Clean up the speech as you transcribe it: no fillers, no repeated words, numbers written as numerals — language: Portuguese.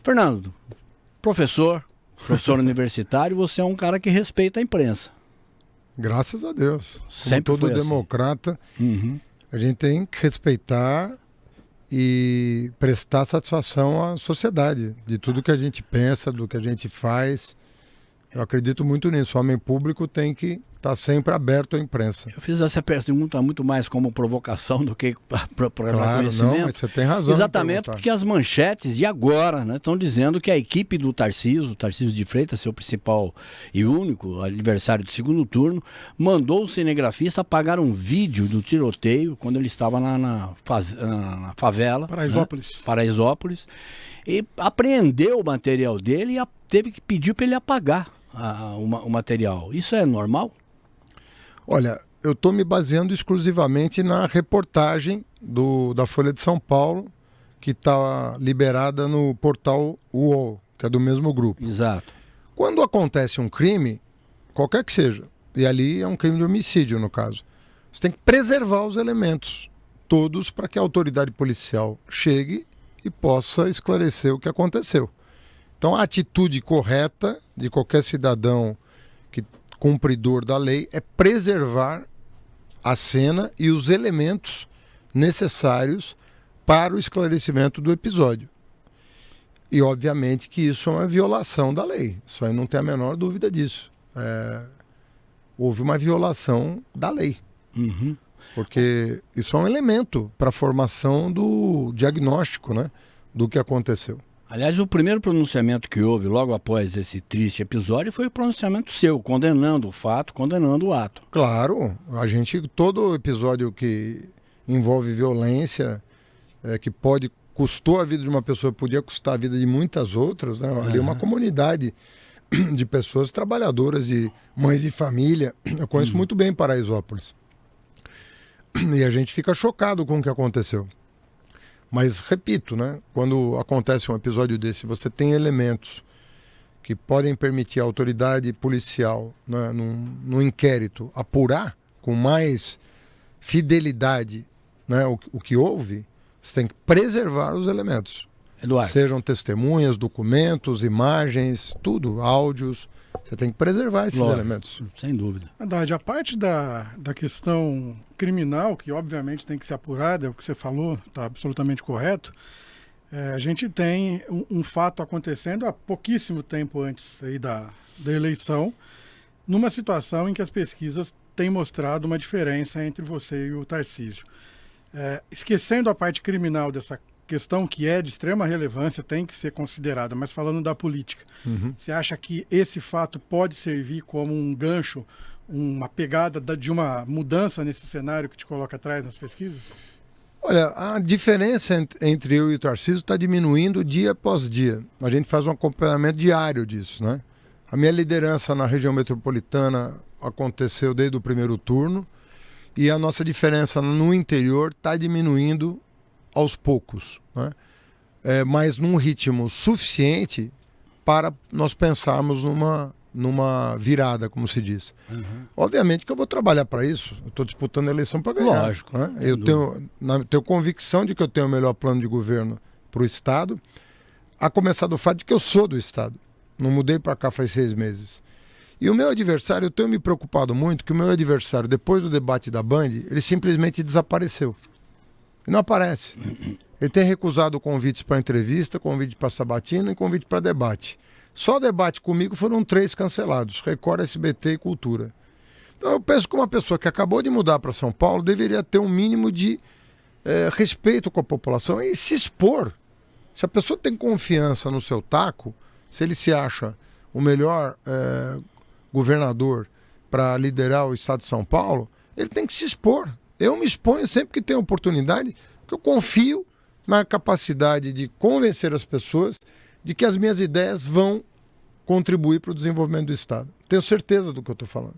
Fernando, professor universitário, você é um cara que respeita a imprensa. Graças a Deus. Sempre Como todo foi assim. democrata, a gente tem que respeitar e prestar satisfação à sociedade, de tudo que a gente pensa, do que a gente faz. Eu acredito muito nisso. O homem público tem que estar sempre aberto à imprensa. Eu fiz essa pergunta muito mais como provocação do que para Claro, conhecimento. não, mas você tem razão. Exatamente, porque as manchetes de agora, né, estão dizendo que a equipe do Tarcísio de Freitas, seu principal e único adversário do segundo turno, mandou o cinegrafista apagar um vídeo do tiroteio quando ele estava na favela. Paraisópolis. Né, Paraisópolis. E apreendeu o material dele e teve que pedir para ele apagar o material. Isso é normal? Olha, eu estou me baseando exclusivamente na reportagem da Folha de São Paulo, que está liberada no portal UOL, que é do mesmo grupo. Exato. Quando acontece um crime, qualquer que seja, e ali é um crime de homicídio no caso, você tem que preservar os elementos, todos, para que a autoridade policial chegue e possa esclarecer o que aconteceu. Então a atitude correta de qualquer cidadão cumpridor da lei é preservar a cena e os elementos necessários para o esclarecimento do episódio. E obviamente que isso é uma violação da lei, isso aí não tem a menor dúvida disso. Houve uma violação da lei, porque isso é um elemento para a formação do diagnóstico, né, do que aconteceu. Aliás, o primeiro pronunciamento que houve logo após esse triste episódio foi o pronunciamento seu, condenando o fato, condenando o ato. Claro, todo episódio que envolve violência, que custou a vida de uma pessoa, podia custar a vida de muitas outras, né? Ali é uma comunidade de pessoas trabalhadoras e mães de família. Eu conheço muito bem Paraisópolis. E a gente fica chocado com o que aconteceu. Mas, repito, né, quando acontece um episódio desse, você tem elementos que podem permitir a autoridade policial, né, num inquérito, apurar com mais fidelidade, né, o que houve, você tem que preservar os elementos. Eduardo. Sejam testemunhas, documentos, imagens, tudo, áudios. Você tem que preservar esses elementos. Sem dúvida. Verdade. A parte da questão criminal, que obviamente tem que ser apurada, é o que você falou, está absolutamente correto. A gente tem um fato acontecendo há pouquíssimo tempo antes aí da eleição, numa situação em que as pesquisas têm mostrado uma diferença entre você e o Tarcísio. Esquecendo a parte criminal dessa questão que é de extrema relevância, tem que ser considerada, mas falando da política, você acha que esse fato pode servir como um gancho, uma pegada de uma mudança nesse cenário que te coloca atrás nas pesquisas? Olha, a diferença entre eu e o Tarcísio está diminuindo dia após dia. A gente faz um acompanhamento diário disso, né? A minha liderança na região metropolitana aconteceu desde o primeiro turno e a nossa diferença no interior está diminuindo aos poucos, né? Mas num ritmo suficiente para nós pensarmos numa virada, como se diz. Obviamente que eu vou trabalhar para isso, eu estou disputando a eleição para ganhar. Lógico. Né? Eu tenho convicção de que eu tenho o melhor plano de governo para o Estado, a começar do fato de que eu sou do Estado. Não mudei para cá faz 6 meses. E o meu adversário, eu tenho me preocupado muito que o meu adversário, depois do debate da Band, ele simplesmente desapareceu. E não aparece. Ele tem recusado convites para entrevista, convite para sabatina e convite para debate. Só debate comigo foram 3 cancelados, Record, SBT e Cultura. Então eu penso que uma pessoa que acabou de mudar para São Paulo deveria ter um mínimo de respeito com a população e se expor. Se a pessoa tem confiança no seu taco, se ele se acha o melhor governador para liderar o estado de São Paulo, ele tem que se expor. Eu me exponho sempre que tenho oportunidade, porque eu confio na capacidade de convencer as pessoas de que as minhas ideias vão contribuir para o desenvolvimento do Estado. Tenho certeza do que eu estou falando.